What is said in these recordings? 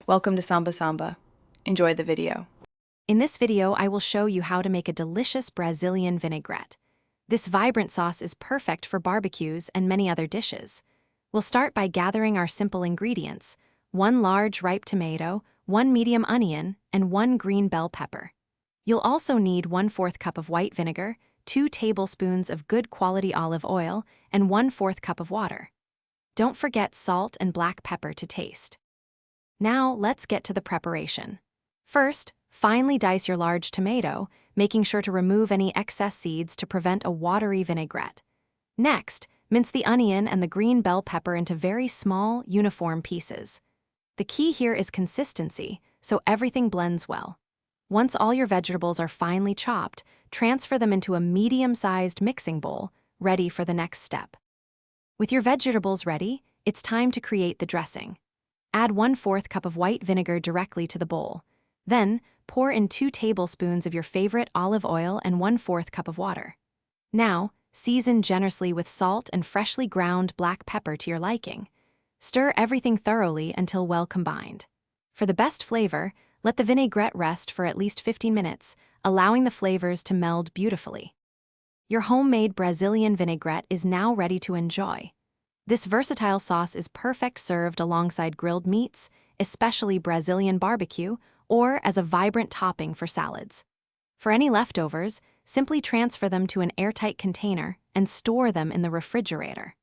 Welcome to Samba Samba. Enjoy the video. In this video, I will show you how to make a delicious Brazilian vinaigrette. This vibrant sauce is perfect for barbecues and many other dishes. We'll start by gathering our simple ingredients: 1 large ripe tomato, 1 medium onion, and 1 green bell pepper. You'll also need 1/4 cup of white vinegar, 2 tablespoons of good quality olive oil, and 1/4 cup of water. Don't forget salt and black pepper to taste. Now, let's get to the preparation. First, finely dice your large tomato, making sure to remove any excess seeds to prevent a watery vinaigrette. Next, mince the onion and the green bell pepper into very small, uniform pieces. The key here is consistency, so everything blends well. Once all your vegetables are finely chopped, transfer them into a medium-sized mixing bowl, ready for the next step. With your vegetables ready, it's time to create the dressing. Add 1/4 cup of white vinegar directly to the bowl. Then, pour in 2 tablespoons of your favorite olive oil and 1/4 cup of water. Now, season generously with salt and freshly ground black pepper to your liking. Stir everything thoroughly until well combined. For the best flavor, let the vinaigrette rest for at least 15 minutes, allowing the flavors to meld beautifully. Your homemade Brazilian vinaigrette is now ready to enjoy. This versatile sauce is perfect served alongside grilled meats, especially Brazilian barbecue, or as a vibrant topping for salads. For any leftovers, simply transfer them to an airtight container and store them in the refrigerator.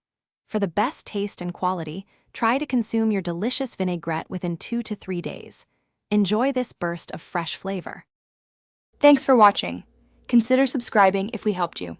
For the best taste and quality, try to consume your delicious vinaigrette within 2 to 3 days. Enjoy this burst of fresh flavor. Thanks for watching. Consider subscribing if we helped you.